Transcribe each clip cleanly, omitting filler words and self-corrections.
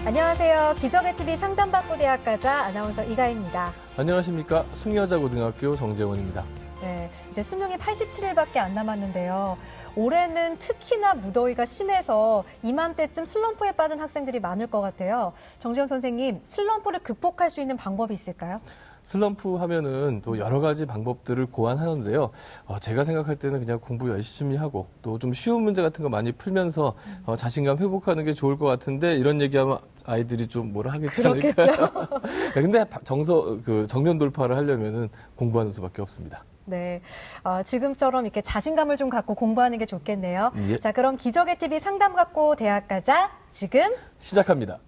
안녕하세요. 기적의 TV 상담받고 대학 가자 아나운서 이가입니다. 안녕하십니까. 숭여자고등학교 정재원입니다. 네, 이제 수능이 87일밖에 안 남았는데요. 올해는 특히나 무더위가 심해서 이맘때쯤 슬럼프에 빠진 학생들이 많을 것 같아요. 정재원 선생님, 슬럼프를 극복할 수 있는 방법이 있을까요? 슬럼프 하면은 또 여러 가지 방법들을 고안하는데요. 제가 생각할 때는 그냥 공부 열심히 하고 또 좀 쉬운 문제 같은 거 많이 풀면서 자신감 회복하는 게 좋을 것 같은데 이런 얘기하면 아이들이 좀 뭐라 하겠지 않을까요? 근데 정면 돌파를 하려면은 공부하는 수밖에 없습니다. 네, 지금처럼 이렇게 자신감을 좀 갖고 공부하는 게 좋겠네요. 예. 자, 그럼 기적의 TV 상담 받고 대학 가자. 지금 시작합니다.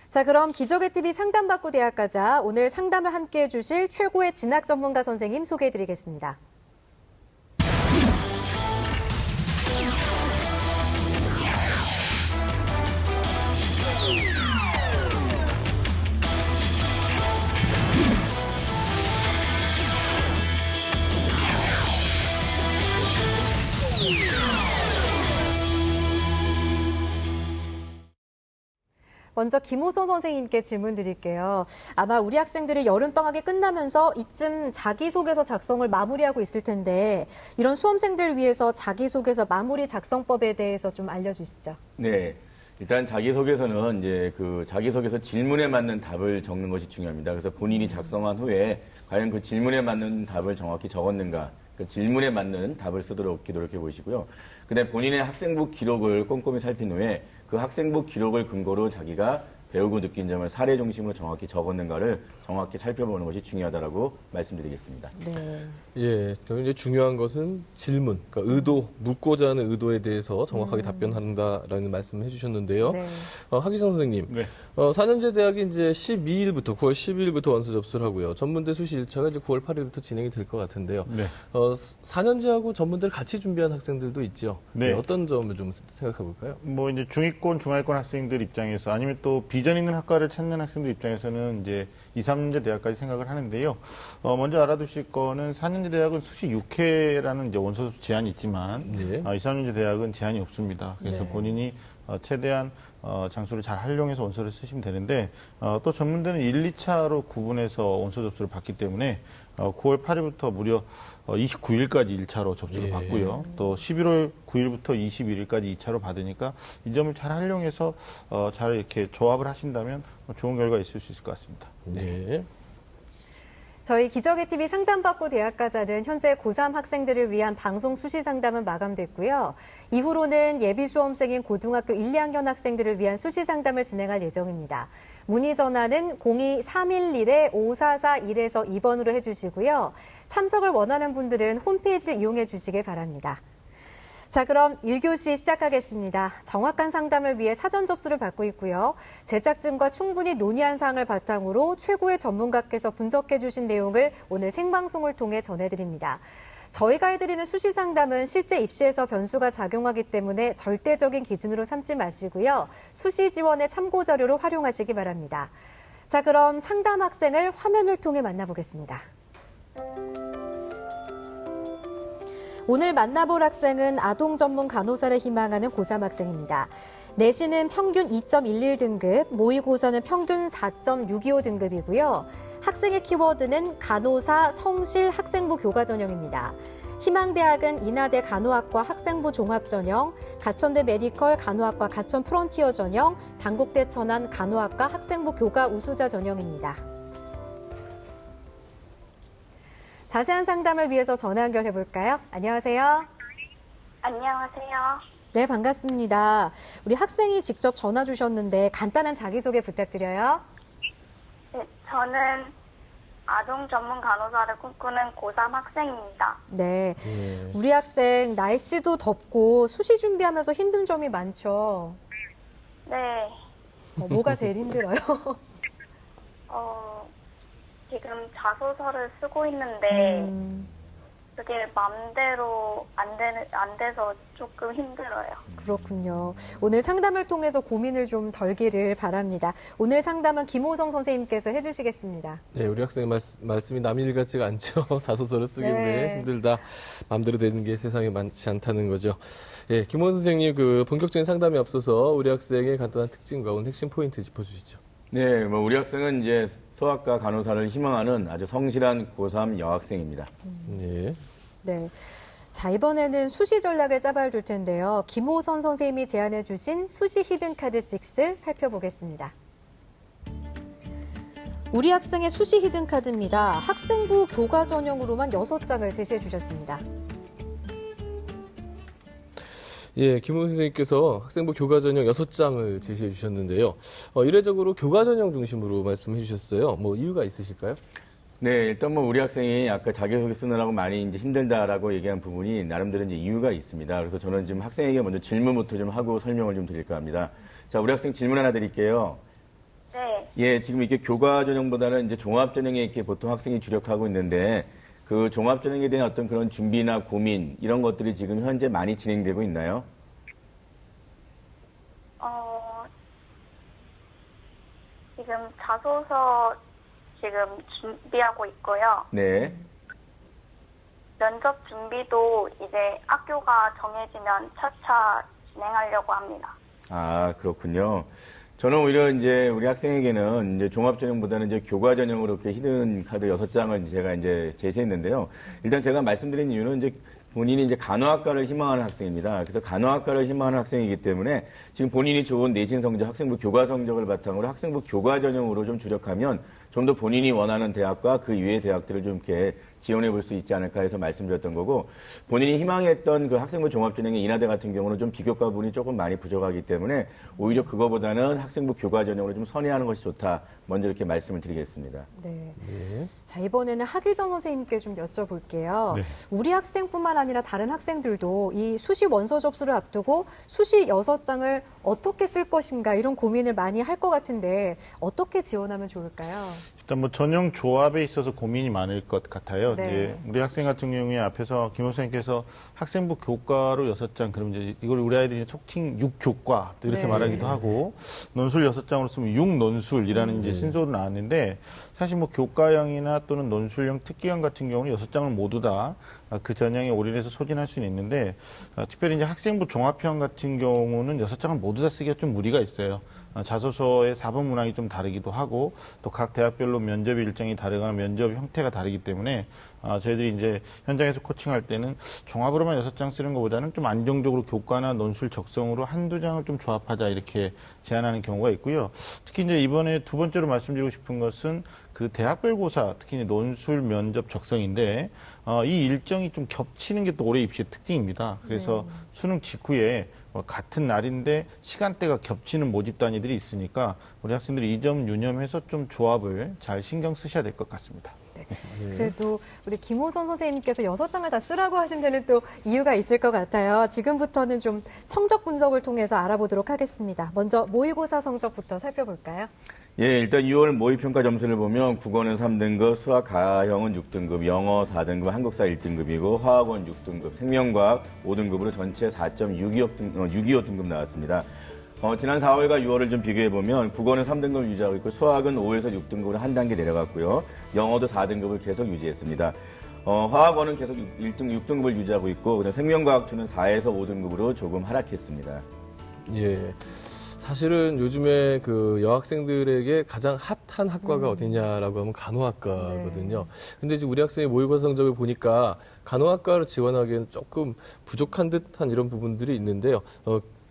자, 그럼 기적의 TV 상담받고 대학 가자. 오늘 상담을 함께 해주실 최고의 진학 전문가 선생님 소개해드리겠습니다. 먼저 김호선 선생님께 질문 드릴게요. 아마 우리 학생들이 여름방학이 끝나면서 이쯤 자기소개서 작성을 마무리하고 있을 텐데 이런 수험생들 위해서 자기소개서 마무리 작성법에 대해서 좀 알려주시죠. 네. 일단 자기소개서는 이제 그 자기소개서 질문에 맞는 답을 적는 것이 중요합니다. 그래서 본인이 작성한 후에 과연 그 질문에 맞는 답을 정확히 적었는가, 그 질문에 맞는 답을 쓰도록 노력해 보시고요. 그다음에 본인의 학생부 기록을 꼼꼼히 살핀 후에 그 학생부 기록을 근거로 자기가 배우고 느낀 점을 사례 중심으로 정확히 적었는가를 정확히 살펴보는 것이 중요하다고 말씀드리겠습니다. 네. 예, 이제 중요한 것은 질문, 그러니까 의도, 묻고자 하는 의도에 대해서 정확하게 답변한다라는 말씀을 해주셨는데요. 네. 하기성 선생님, 네. 4년제 대학이 이제 9월 12일부터 원서 접수를 하고요. 전문대 수시 1차가 이제 9월 8일부터 진행이 될 것 같은데요. 네. 4년제하고 전문대를 같이 준비한 학생들도 있죠. 네. 어떤 점을 좀 생각해 볼까요? 뭐 이제 중위권, 중하위권 학생들 입장에서 아니면 또 비전 있는 학과를 찾는 학생들 입장에서는 이제 2, 3년제 대학까지 생각을 하는데요. 먼저 알아두실 거는 4년제 대학은 수시 6회라는 이제 원서 접수 제한이 있지만 네. 2, 3년제 대학은 제한이 없습니다. 그래서 네. 본인이 최대한 장소를 잘 활용해서 원서를 쓰시면 되는데 또 전문대는 1, 2차로 구분해서 원서 접수를 받기 때문에 9월 8일부터 무려 29일까지 1차로 접수를 예. 받고요. 또 11월 9일부터 21일까지 2차로 받으니까 이 점을 잘 활용해서 잘 이렇게 조합을 하신다면 좋은 결과 있을 수 있을 것 같습니다. 네. 저희 기적의 TV 상담받고 대학 가자는 현재 고3 학생들을 위한 방송 수시 상담은 마감됐고요. 이후로는 예비 수험생인 고등학교 1, 2학년 학생들을 위한 수시 상담을 진행할 예정입니다. 문의 전화는 02-311-5441에서 2번으로 해주시고요. 참석을 원하는 분들은 홈페이지를 이용해 주시길 바랍니다. 자, 그럼 1교시 시작하겠습니다. 정확한 상담을 위해 사전 접수를 받고 있고요. 제작진과 충분히 논의한 사항을 바탕으로 최고의 전문가께서 분석해 주신 내용을 오늘 생방송을 통해 전해드립니다. 저희가 해드리는 수시 상담은 실제 입시에서 변수가 작용하기 때문에 절대적인 기준으로 삼지 마시고요. 수시 지원의 참고 자료로 활용하시기 바랍니다. 자, 그럼 상담 학생을 화면을 통해 만나보겠습니다. 오늘 만나볼 학생은 아동 전문 간호사를 희망하는 고3 학생입니다. 내신은 평균 2.11등급, 모의고사는 평균 4.625등급이고요. 학생의 키워드는 간호사, 성실, 학생부 교과 전형입니다. 희망대학은 인하대 간호학과 학생부 종합 전형, 가천대 메디컬 간호학과 가천 프론티어 전형, 단국대 천안 간호학과 학생부 교과 우수자 전형입니다. 자세한 상담을 위해서 전화 연결해 볼까요? 안녕하세요. 안녕하세요. 네, 반갑습니다. 우리 학생이 직접 전화 주셨는데 간단한 자기소개 부탁드려요. 네, 저는 아동 전문 간호사를 꿈꾸는 고3 학생입니다. 네, 예. 우리 학생 날씨도 덥고 수시 준비하면서 힘든 점이 많죠. 네, 뭐가 제일 힘들어요? 지금 자소서를 쓰고 있는데 그게 마음대로 안 돼서 조금 힘들어요. 그렇군요. 오늘 상담을 통해서 고민을 좀 덜기를 바랍니다. 오늘 상담은 김호성 선생님께서 해주시겠습니다. 네, 우리 학생의 말씀이 남의 일 같지가 않죠. 자소서를 쓰겠네. 네. 힘들다. 마음대로 되는 게 세상에 많지 않다는 거죠. 예, 김원 선생님, 그 본격적인 상담에 앞서서 우리 학생의 간단한 특징과 오늘 핵심 포인트 짚어주시죠. 네, 뭐 우리 학생은 이제 소아과 간호사를 희망하는 아주 성실한 고3 여학생입니다. 예. 네. 자, 이번에는 수시 전략을 짜봐야 될 텐데요. 김호선 선생님이 제안해 주신 수시 히든카드 6 살펴보겠습니다. 우리 학생의 수시 히든카드입니다. 학생부 교과 전형으로만 6장을 제시해 주셨습니다. 예, 김훈 선생님께서 학생부 교과 전형 6장을 제시해 주셨는데요. 이례적으로 교과 전형 중심으로 말씀해 주셨어요. 뭐 이유가 있으실까요? 네, 일단 뭐 우리 학생이 아까 자기소개 쓰느라고 많이 이제 힘들다라고 얘기한 부분이 나름대로 이제 이유가 있습니다. 그래서 저는 지금 학생에게 먼저 질문부터 좀 하고 설명을 좀 드릴까 합니다. 자, 우리 학생 질문 하나 드릴게요. 네. 예, 지금 이렇게 교과 전형보다는 이제 종합 전형에 이렇게 보통 학생이 주력하고 있는데 그 종합 전형에 대한 어떤 그런 준비나 고민 이런 것들이 지금 현재 많이 진행되고 있나요? 지금 자소서 지금 준비하고 있고요. 네. 면접 준비도 이제 학교가 정해지면 차차 진행하려고 합니다. 아, 그렇군요. 저는 오히려 이제 우리 학생에게는 이제 종합 전형보다는 이제 교과 전형으로 이렇게 히든 카드 6장을 제가 이제 제시했는데요. 일단 제가 말씀드린 이유는 이제 본인이 이제 간호학과를 희망하는 학생입니다. 그래서 간호학과를 희망하는 학생이기 때문에 지금 본인이 좋은 내신 성적, 학생부 교과 성적을 바탕으로 학생부 교과 전형으로 좀 주력하면 좀 더 본인이 원하는 대학과 그 이외의 대학들을 좀 이렇게 지원해 볼 수 있지 않을까 해서 말씀드렸던 거고, 본인이 희망했던 그 학생부 종합전형의 인하대 같은 경우는 좀 비교과 부분이 조금 많이 부족하기 때문에 오히려 그거보다는 학생부 교과 전형으로 좀 선회하는 것이 좋다. 먼저 이렇게 말씀을 드리겠습니다. 네. 자, 이번에는 하규정 선생님께 좀 여쭤볼게요. 네. 우리 학생뿐만 아니라 다른 학생들도 이 수시 원서 접수를 앞두고 수시 6장을 어떻게 쓸 것인가 이런 고민을 많이 할 것 같은데 어떻게 지원하면 좋을까요? 일단 뭐 전형 조합에 있어서 고민이 많을 것 같아요. 네. 이제 우리 학생 같은 경우에 앞에서 김 선생님께서 학생부 교과로 6장, 그럼 이제 이걸 우리 아이들이 속칭 6교과 또 이렇게 네. 말하기도 하고, 논술 6장으로 쓰면 6논술이라는 이제 신조어로 나왔는데, 사실 뭐 교과형이나 또는 논술형, 특기형 같은 경우는 6장을 모두 다 그 전형에 올인해서 소진할 수는 있는데, 특별히 이제 학생부 종합형 같은 경우는 6장을 모두 다 쓰기가 좀 무리가 있어요. 자소서의 4번 문항이 좀 다르기도 하고 또 각 대학별로 면접 일정이 다르거나 면접 형태가 다르기 때문에 저희들이 이제 현장에서 코칭할 때는 종합으로만 6장 쓰는 것보다는 좀 안정적으로 교과나 논술 적성으로 한두 장을 좀 조합하자 이렇게 제안하는 경우가 있고요. 특히 이제 이번에 두 번째로 말씀드리고 싶은 것은 그 대학별 고사, 특히 이제 논술 면접 적성인데 이 일정이 좀 겹치는 게 또 올해 입시의 특징입니다. 그래서 수능 직후에 같은 날인데 시간대가 겹치는 모집 단위들이 있으니까 우리 학생들이 이 점 유념해서 좀 조합을 잘 신경 쓰셔야 될 것 같습니다. 네. 그래도 우리 김호선 선생님께서 6장을 다 쓰라고 하신 데는 또 이유가 있을 것 같아요. 지금부터는 좀 성적 분석을 통해서 알아보도록 하겠습니다. 먼저 모의고사 성적부터 살펴볼까요? 예, 일단 6월 모의평가 점수를 보면 국어는 3등급, 수학 가형은 6등급, 영어 4등급, 한국사 1등급이고 화학은 6등급, 생명과학 5등급으로 전체 4.625등급 나왔습니다. 지난 4월과 6월을 좀 비교해보면 국어는 3등급을 유지하고 있고 수학은 5에서 6등급으로 한 단계 내려갔고요. 영어도 4등급을 계속 유지했습니다. 화학원은 계속 6등급을 유지하고 있고 그다음 생명과학2는 4에서 5등급으로 조금 하락했습니다. 예. 사실은 요즘에 그 여학생들에게 가장 핫한 학과가 어디냐라고 하면 간호학과거든요. 근데 지금 우리 학생의 모의고사 성적을 보니까 간호학과를 지원하기에는 조금 부족한 듯한 이런 부분들이 있는데요.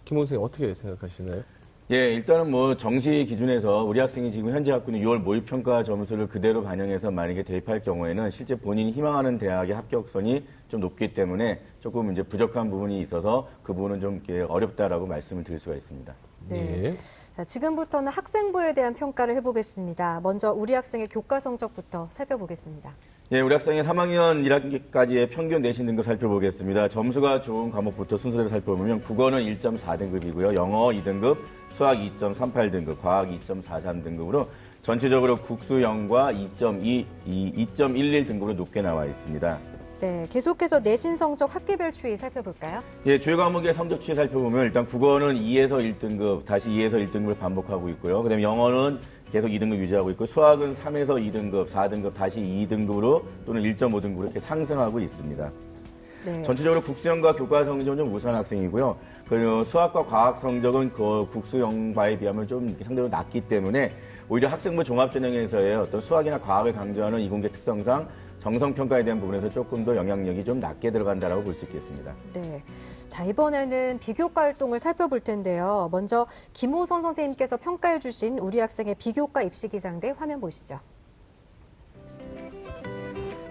김홍 선생님 어떻게 생각하시나요? 예, 일단은 뭐 정시 기준에서 우리 학생이 지금 현재 갖고 있는 6월 모의평가 점수를 그대로 반영해서 만약에 대입할 경우에는 실제 본인이 희망하는 대학의 합격선이 좀 높기 때문에 조금 이제 부족한 부분이 있어서 그 부분은 좀 이렇게 어렵다라고 말씀을 드릴 수가 있습니다. 네. 예. 자, 지금부터는 학생부에 대한 평가를 해보겠습니다. 먼저 우리 학생의 교과 성적부터 살펴보겠습니다. 예, 우리 학생의 3학년 1학기까지의 평균 내신 등급 살펴보겠습니다. 점수가 좋은 과목부터 순서대로 살펴보면 국어는 1.4등급이고요. 영어 2등급, 수학 2.38등급, 과학 2.43등급으로 전체적으로 국수영과 2.11등급으로 높게 나와 있습니다. 네, 계속해서 내신 성적 학기별 추이 살펴볼까요? 예, 주요 과목의 성적 추이 살펴보면 일단 국어는 2에서 1등급, 다시 2에서 1등급을 반복하고 있고요. 그다음에 영어는 계속 2등급 유지하고 있고 수학은 3에서 2등급, 4등급, 다시 2등급으로 또는 1.5등급으로 이렇게 상승하고 있습니다. 네. 전체적으로 국수영과 교과 성적은 좀 우수한 학생이고요. 그리고 수학과 과학 성적은 그 국수영과에 비하면 좀 이렇게 상대로 낮기 때문에 오히려 학생부 종합전형에서의 어떤 수학이나 과학을 강조하는 이공계 특성상 정성평가에 대한 부분에서 조금 더 영향력이 좀 낮게 들어간다라고 볼 수 있겠습니다. 네. 자, 이번에는 비교과 활동을 살펴볼 텐데요. 먼저 김호선 선생님께서 평가해 주신 우리 학생의 비교과 입시기상대 화면 보시죠.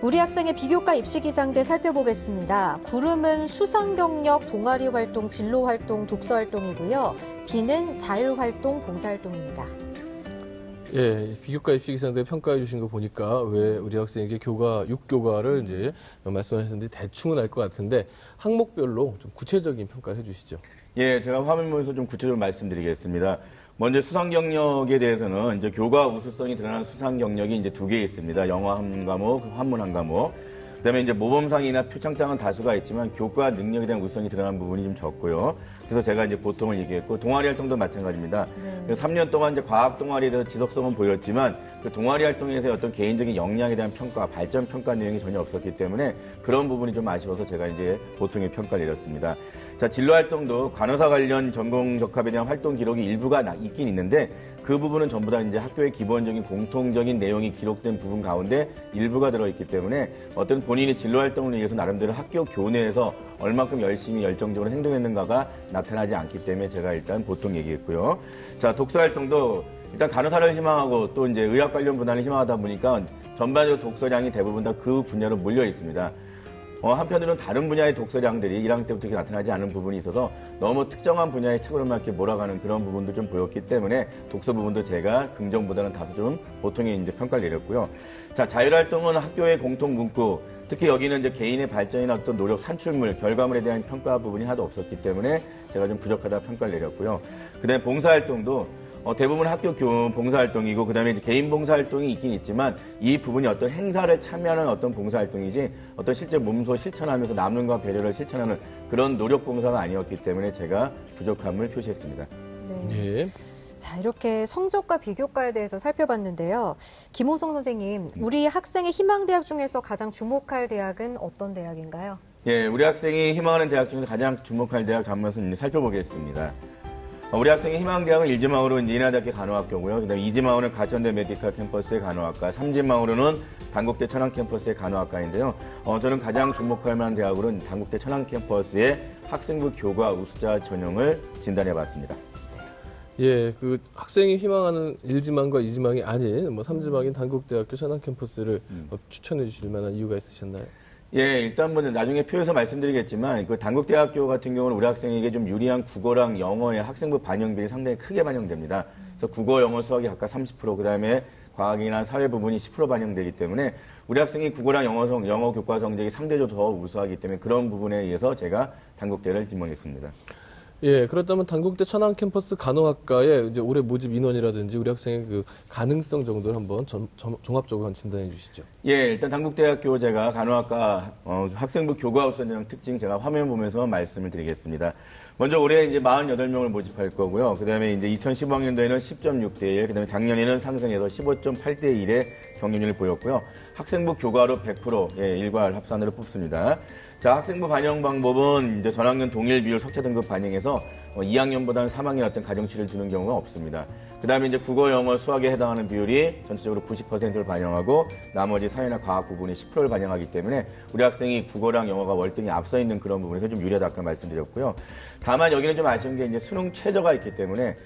우리 학생의 비교과 입시기상대 살펴보겠습니다. 구름은 수상경력, 동아리 활동, 진로 활동, 독서 활동이고요. 비는 자율활동, 봉사활동입니다. 예, 비교과 입시 기상대 평가해 주신 거 보니까 왜 우리 학생에게 교과 6교과를 이제 말씀하셨는데 대충은 알 것 같은데 항목별로 좀 구체적인 평가를 해 주시죠. 예, 제가 화면 보면서 좀 구체적으로 말씀드리겠습니다. 먼저 수상 경력에 대해서는 이제 교과 우수성이 드러나는 수상 경력이 이제 2개 있습니다. 영어 한 과목, 한문 한 과목. 그다음에 이제 모범상이나 표창장은 다수가 있지만 교과 능력에 대한 우수성이 드러나는 부분이 좀 적고요. 그래서 제가 이제 보통을 얘기했고 동아리 활동도 마찬가지입니다. 그래서 3년 동안 이제 과학 동아리에 대해서 지속성은 보였지만 그 동아리 활동에서의 어떤 개인적인 역량에 대한 평가, 발전 평가 내용이 전혀 없었기 때문에 그런 부분이 좀 아쉬워서 제가 이제 보통의 평가를 내렸습니다. 자, 진로 활동도 간호사 관련 전공 적합에 대한 활동 기록이 일부가 있긴 있는데 그 부분은 전부 다 이제 학교의 기본적인 공통적인 내용이 기록된 부분 가운데 일부가 들어있기 때문에 어떤 본인이 진로 활동을 위해서 나름대로 학교 교내에서 얼만큼 열심히 열정적으로 행동했는가가 나타나지 않기 때문에 제가 일단 보통 얘기했고요. 자, 독서 활동도 일단 간호사를 희망하고 또 이제 의학 관련 분야를 희망하다 보니까 전반적으로 독서량이 대부분 다 그 분야로 몰려 있습니다. 한편으로는 다른 분야의 독서량들이 1학년 때부터 이렇게 나타나지 않은 부분이 있어서 너무 특정한 분야의 책으로만 이렇게 몰아가는 그런 부분도 좀 보였기 때문에 독서 부분도 제가 긍정보다는 다소 좀 보통의 이제 평가를 내렸고요. 자, 자율활동은 학교의 공통 문구, 특히 여기는 이제 개인의 발전이나 어떤 노력, 산출물, 결과물에 대한 평가 부분이 하나도 없었기 때문에 제가 좀 부족하다 평가를 내렸고요. 그다음에 봉사활동도 대부분 학교 봉사활동이고 그다음에 이제 개인 봉사활동이 있긴 있지만 이 부분이 어떤 행사를 참여하는 어떤 봉사활동이지 어떤 실제 몸소 실천하면서 남는과 배려를 실천하는 그런 노력 봉사가 아니었기 때문에 제가 부족함을 표시했습니다. 네. 예. 자, 이렇게 성적과 비교과에 대해서 살펴봤는데요. 김호성 선생님, 우리 학생의 희망대학 중에서 가장 주목할 대학은 어떤 대학인가요? 예, 우리 학생이 희망하는 대학 중에서 가장 주목할 대학 한번 살펴보겠습니다. 우리 학생의 희망대학은 1지망으로 이제 인하대학교 간호학교고요. 그다음에 2지망으로는 가천대 메디컬 캠퍼스의 간호학과, 3지망으로는 단국대 천안 캠퍼스의 간호학과인데요. 저는 가장 주목할 만한 대학으로는 단국대 천안 캠퍼스의 학생부 교과 우수자 전형을 진단해봤습니다. 예, 그 학생이 희망하는 1지망과 2지망이 아닌 뭐 3지망인 단국대학교 천안 캠퍼스를 추천해 주실 만한 이유가 있으셨나요? 예, 일단 뭐 나중에 표에서 말씀드리겠지만 그 단국대학교 같은 경우는 우리 학생에게 좀 유리한 국어랑 영어의 학생부 반영비율이 상당히 크게 반영됩니다. 그래서 국어, 영어, 수학이 각각 30%, 그다음에 과학이나 사회 부분이 10% 반영되기 때문에 우리 학생이 국어랑 영어 교과 성적이 상대적으로 더 우수하기 때문에 그런 부분에 의해서 제가 단국대를 지명했습니다. 예, 그렇다면 단국대 천안 캠퍼스 간호학과에 이제 올해 모집 인원이라든지 우리 학생의 그 가능성 정도를 한번 종합적으로 한번 진단해 주시죠. 예, 일단 단국대학교 제가 간호학과 학생부 교과 우수 전형 특징 제가 화면 보면서 말씀을 드리겠습니다. 먼저 올해 이제 48명을 모집할 거고요. 그다음에 이제 2015학년도에는 10.6대 1, 그다음에 작년에는 상승해서 15.8대 1의 경쟁률을 보였고요. 학생부 교과로 100% 일괄 합산으로 뽑습니다. 자, 학생부 반영 방법은 이제 전학년 동일 비율 석차 등급 반영해서 2학년보다는 3학년 어떤 가정치를 두는 경우가 없습니다. 그 다음에 이제 국어, 영어, 수학에 해당하는 비율이 전체적으로 90%를 반영하고 나머지 사회나 과학 부분이 10%를 반영하기 때문에 우리 학생이 국어랑 영어가 월등히 앞서 있는 그런 부분에서 좀 유리하다 아까 말씀드렸고요. 다만 여기는 좀 아쉬운 게 이제 수능 최저가 있기 때문에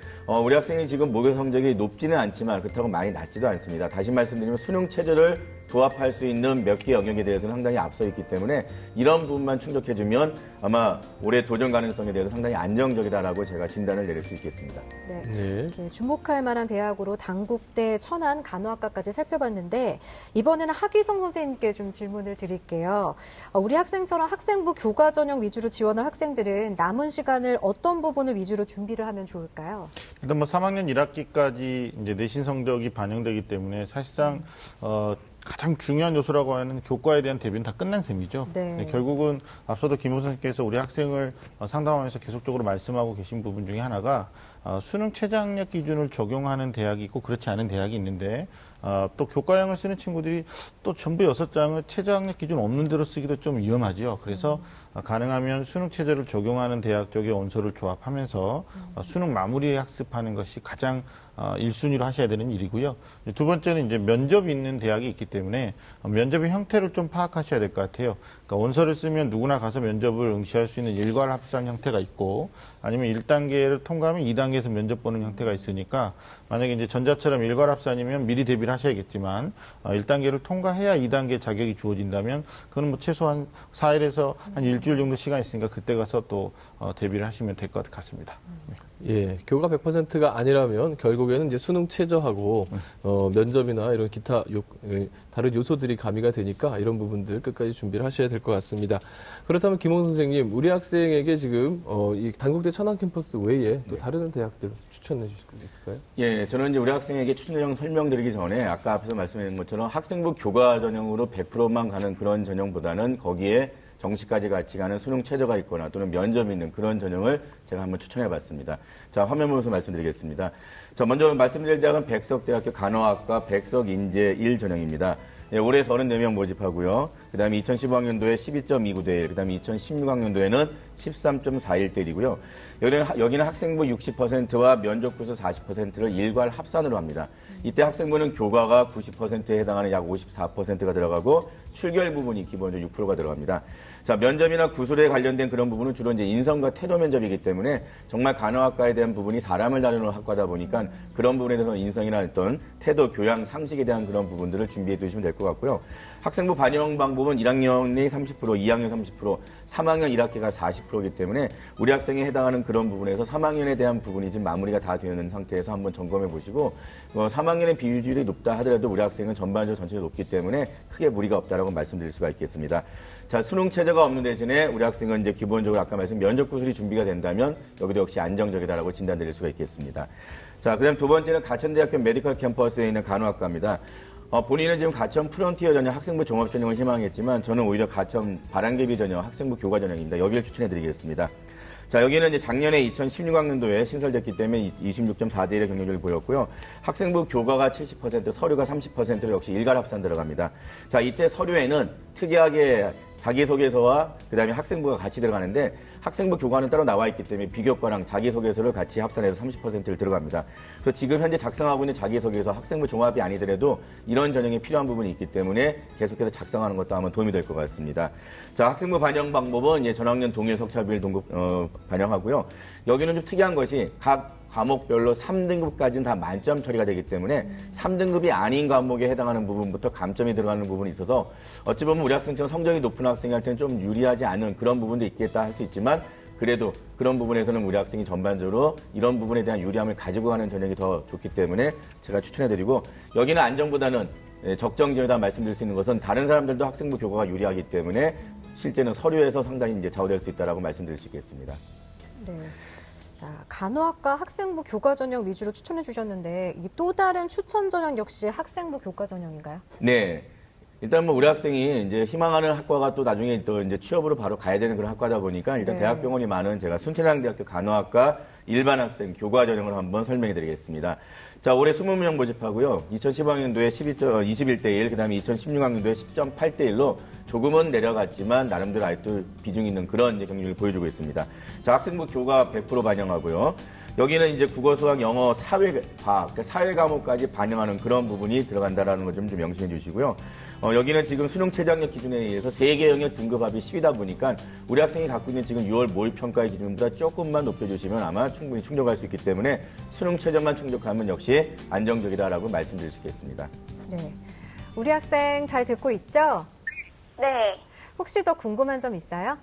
우리 학생이 지금 모의 성적이 높지는 않지만 그렇다고 많이 낮지도 않습니다. 다시 말씀드리면 수능 최저를 부합할 수 있는 몇 개 영역에 대해서는 상당히 앞서 있기 때문에 이런 부분만 충족해주면 아마 올해 도전 가능성에 대해서 상당히 안정적이다라고 제가 진단을 내릴 수 있겠습니다. 네. 네. 이렇게 주목할 만한 대학으로 단국대 천안 간호학과까지 살펴봤는데 이번에는 하기성 선생님께 좀 질문을 드릴게요. 우리 학생처럼 학생부 교과 전형 위주로 지원할 학생들은 남은 시간을 어떤 부분을 위주로 준비를 하면 좋을까요? 일단 뭐 3학년 1학기까지 이제 내신 성적이 반영되기 때문에 사실상 가장 중요한 요소라고 하는 교과에 대한 대비는 다 끝난 셈이죠. 네. 결국은 앞서도 김호 선생님께서 우리 학생을 상담하면서 계속적으로 말씀하고 계신 부분 중에 하나가 수능 최저학력 기준을 적용하는 대학이 있고 그렇지 않은 대학이 있는데 또 교과형을 쓰는 친구들이 또 전부 6장을 최저학력 기준 없는 대로 쓰기도 좀 위험하죠. 그래서 가능하면 수능 최저를 적용하는 대학 쪽의 원서를 조합하면서 수능 마무리 학습하는 것이 가장 1순위로 하셔야 되는 일이고요. 두 번째는 이제 면접이 있는 대학이 있기 때문에 면접의 형태를 좀 파악하셔야 될 것 같아요. 그러니까 원서를 쓰면 누구나 가서 면접을 응시할 수 있는 일괄 합산 형태가 있고 아니면 1단계를 통과하면 2단계에서 면접 보는 형태가 있으니까 만약에 이제 전자처럼 일괄 합산이면 미리 대비를 하셔야겠지만 1단계를 통과해야 2단계 자격이 주어진다면 그건 뭐 최소한 4일에서 한 일주일 정도 시간 있으니까 그때 가서 또 대비를 하시면 될 것 같습니다. 네. 예, 교과 100%가 아니라면 결국에는 이제 수능 최저하고 면접이나 이런 기타 다른 요소들이 가미가 되니까 이런 부분들 끝까지 준비를 하셔야 될 것 같습니다. 그렇다면 김홍 선생님, 우리 학생에게 지금 이 단국대 천안 캠퍼스 외에 또 다른 대학들 추천해 주실 수 있을까요? 예, 저는 이제 우리 학생에게 추천 전형 설명드리기 전에 아까 앞에서 말씀드린 것처럼 학생부 교과 전형으로 100%만 가는 그런 전형보다는 거기에 정시까지 같이 가는 수능 최저가 있거나 또는 면접이 있는 그런 전형을 제가 한번 추천해 봤습니다. 자, 화면 보면서 말씀드리겠습니다. 자, 먼저 말씀드릴 대학은 백석대학교 간호학과 백석인재 1 전형입니다. 예, 올해 34명 모집하고요. 그 다음에 2015학년도에 12.29대 1, 그 다음에 2016학년도에는 13.41대 1이고요. 여기는 학생부 60%와 면접구수 40%를 일괄 합산으로 합니다. 이때 학생부는 교과가 90%에 해당하는 약 54%가 들어가고 출결 부분이 기본적으로 6%가 들어갑니다. 자, 면접이나 구술에 관련된 그런 부분은 주로 이제 인성과 태도 면접이기 때문에 정말 간호학과에 대한 부분이 사람을 다루는 학과다 보니까 그런 부분에 대해서 인성이나 어떤 태도, 교양, 상식에 대한 그런 부분들을 준비해 두시면 될 것 같고요. 학생부 반영 방법은 1학년이 30%, 2학년 30%, 3학년 1학기가 40%이기 때문에 우리 학생에 해당하는 그런 부분에서 3학년에 대한 부분이 지금 마무리가 다 되는 상태에서 한번 점검해 보시고 3학년의 비율이 높다 하더라도 우리 학생은 전반적으로 전체적으로 높기 때문에 크게 무리가 없다라고 말씀드릴 수가 있겠습니다. 자, 수능 체제가 없는 대신에 우리 학생은 이제 기본적으로 아까 말씀 면접 구술이 준비가 된다면 여기도 역시 안정적이다라고 진단드릴 수가 있겠습니다. 자, 그다음 두 번째는 가천대학교 메디컬 캠퍼스에 있는 간호학과입니다. 본인은 지금 가천 프론티어 전형 학생부 종합 전형을 희망했지만 저는 오히려 가천 바람개비 전형 학생부 교과 전형입니다. 여기를 추천해드리겠습니다. 자, 여기는 이제 작년에 2016학년도에 신설됐기 때문에 26.4대 1의 경쟁률을 보였고요. 학생부 교과가 70%, 서류가 30%로 역시 일괄 합산 들어갑니다. 자, 이때 서류에는 특이하게 자기소개서와 그다음에 학생부가 같이 들어가는데 학생부 교과는 따로 나와 있기 때문에 비교과랑 자기소개서를 같이 합산해서 30%를 들어갑니다. 그래서 지금 현재 작성하고 있는 자기소개서 학생부 종합이 아니더라도 이런 전형이 필요한 부분이 있기 때문에 계속해서 작성하는 것도 아마 도움이 될 것 같습니다. 자, 학생부 반영 방법은 전학년 동일 석차비를 반영하고요. 여기는 좀 특이한 것이 각 과목별로 3등급까지는 다 만점 처리가 되기 때문에 3등급이 아닌 과목에 해당하는 부분부터 감점이 들어가는 부분이 있어서 어찌 보면 우리 학생처럼 성적이 높은 학생한테는 좀 유리하지 않은 그런 부분도 있겠다 할 수 있지만 그래도 그런 부분에서는 우리 학생이 전반적으로 이런 부분에 대한 유리함을 가지고 가는 전형이 더 좋기 때문에 제가 추천해드리고 여기는 안정보다는 적정적이다 말씀드릴 수 있는 것은 다른 사람들도 학생부 교과가 유리하기 때문에 실제는 서류에서 상당히 이제 좌우될 수 있다라고 말씀드릴 수 있겠습니다. 네. 자, 간호학과 학생부 교과 전형 위주로 추천해 주셨는데 이 또 다른 추천 전형 역시 학생부 교과 전형인가요? 네. 일단 뭐 우리 학생이 이제 희망하는 학과가 또 나중에 또 이제 취업으로 바로 가야 되는 그런 학과다 보니까 일단 네. 대학병원이 많은 제가 순천향대학교 간호학과 일반 학생 교과 전형을 한번 설명해 드리겠습니다. 자, 올해 20명 모집하고요. 2015학년도에 21대 1, 그 다음에 2016학년도에 10.8대 1로 조금은 내려갔지만 나름대로 아직도 비중 있는 그런 이제 경쟁률을 보여주고 있습니다. 자, 학생부 교과 100% 반영하고요. 여기는 이제 국어, 수학, 영어, 사회, 과학, 그러니까 사회 과목까지 반영하는 그런 부분이 들어간다라는 걸 좀 명심해 주시고요. 여기는 지금 수능 최저학력 기준에 의해서 세개 영역 등급합이 10이다 보니까 우리 학생이 갖고 있는 지금 6월 모의평가의 기준보다 조금만 높여주시면 아마 충분히 충족할 수 있기 때문에 수능 최저만 충족하면 역시 안정적이다라고 말씀드릴 수 있겠습니다. 네. 우리 학생 잘 듣고 있죠? 네. 혹시 더 궁금한 점 있어요?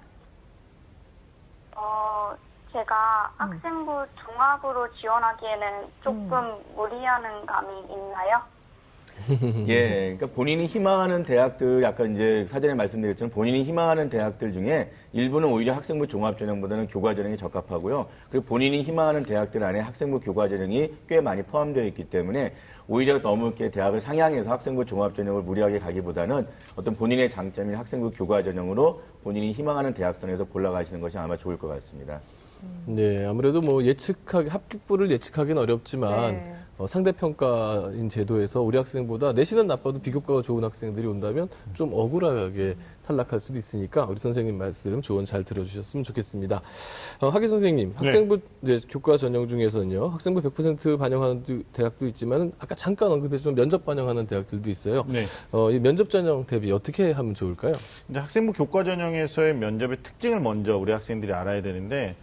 제가 학생부 종합으로 지원하기에는 조금 무리하는 감이 있나요? 예, 그러니까 본인이 희망하는 대학들, 약간 이제 사전에 말씀드렸지만 본인이 희망하는 대학들 중에 일부는 오히려 학생부 종합 전형보다는 교과 전형이 적합하고요. 그리고 본인이 희망하는 대학들 안에 학생부 교과 전형이 꽤 많이 포함되어 있기 때문에 오히려 너무 이렇게 대학을 상향해서 학생부 종합전형을 무리하게 가기보다는 어떤 본인의 장점인 학생부 교과전형으로 본인이 희망하는 대학선에서 골라가시는 것이 아마 좋을 것 같습니다. 네, 아무래도 뭐 합격부를 예측하기는 어렵지만 네. 상대평가인 제도에서 우리 학생보다 내신은 나빠도 비교과가 좋은 학생들이 온다면 좀 억울하게 탈락할 수도 있으니까 우리 선생님 말씀 조언 잘 들어주셨으면 좋겠습니다. 하기 선생님, 학생부 이제 교과 전형 중에서는요, 학생부 100% 반영하는 대학도 있지만 아까 잠깐 언급했지만 면접 반영하는 대학들도 있어요. 네. 이 면접 전형 대비 어떻게 하면 좋을까요? 이제 학생부 교과 전형에서의 면접의 특징을 먼저 우리 학생들이 알아야 되는데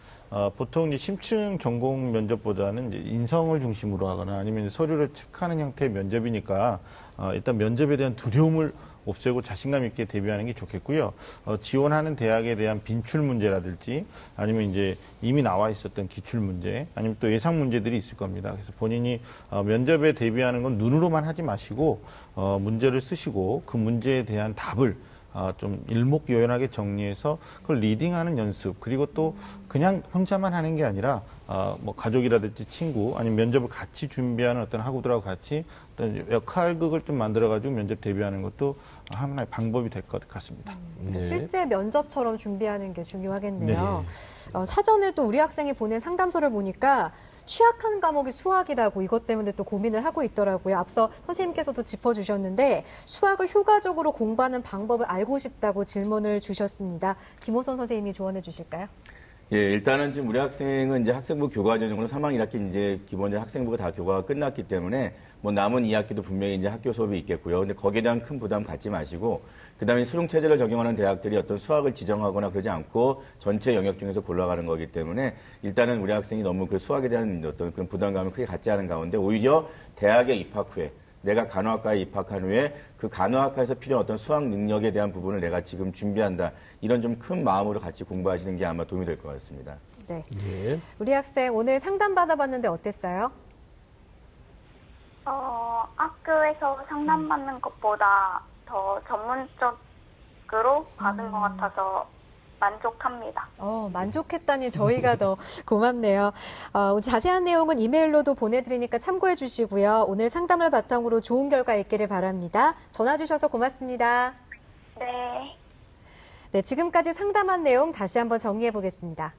보통 이제 심층 전공 면접보다는 이제 인성을 중심으로 하거나 아니면 이제 서류를 체크하는 형태의 면접이니까 일단 면접에 대한 두려움을 없애고 자신감 있게 대비하는 게 좋겠고요. 지원하는 대학에 대한 빈출 문제라든지 아니면 이제 이미 나와 있었던 기출 문제 아니면 또 예상 문제들이 있을 겁니다. 그래서 본인이 면접에 대비하는 건 눈으로만 하지 마시고 문제를 쓰시고 그 문제에 대한 답을 좀 일목요연하게 정리해서 그걸 리딩하는 연습 그리고 또 그냥 혼자만 하는 게 아니라 뭐 가족이라든지 친구 아니면 면접을 같이 준비하는 어떤 학우들하고 같이 어떤 역할극을 좀 만들어가지고 면접 대비하는 것도 하나의 방법이 될 것 같습니다. 네. 실제 면접처럼 준비하는 게 중요하겠네요. 사전에도 우리 학생이 보낸 상담서를 보니까 취약한 과목이 수학이라고 이것 때문에 또 고민을 하고 있더라고요. 앞서 선생님께서도 짚어주셨는데 수학을 효과적으로 공부하는 방법을 알고 싶다고 질문을 주셨습니다. 김호선 선생님이 조언해 주실까요? 예, 일단은 지금 우리 학생은 이제 학생부 교과 전형으로 3학년 1학기 이제 기본적으로 학생부가 다 교과가 끝났기 때문에 뭐 남은 2학기도 분명히 이제 학교 수업이 있겠고요. 근데 거기에 대한 큰 부담 갖지 마시고 그다음에 수능 체제를 적용하는 대학들이 어떤 수학을 지정하거나 그러지 않고 전체 영역 중에서 골라가는 거기 때문에 일단은 우리 학생이 너무 그 수학에 대한 어떤 그런 부담감을 크게 갖지 않은 가운데 오히려 대학에 입학 후에 내가 간호학과에 입학한 후에 그 간호학과에서 필요한 어떤 수학 능력에 대한 부분을 내가 지금 준비한다. 이런 좀 큰 마음으로 같이 공부하시는 게 아마 도움이 될 것 같습니다. 네. 네. 우리 학생 오늘 상담 받아봤는데 어땠어요? 학교에서 상담받는 것보다 더 전문적으로 받은 것 같아서 만족합니다. 만족했다니 저희가 더 고맙네요. 자세한 내용은 이메일로도 보내드리니까 참고해 주시고요. 오늘 상담을 바탕으로 좋은 결과 있기를 바랍니다. 전화 주셔서 고맙습니다. 네. 네, 지금까지 상담한 내용 다시 한번 정리해 보겠습니다.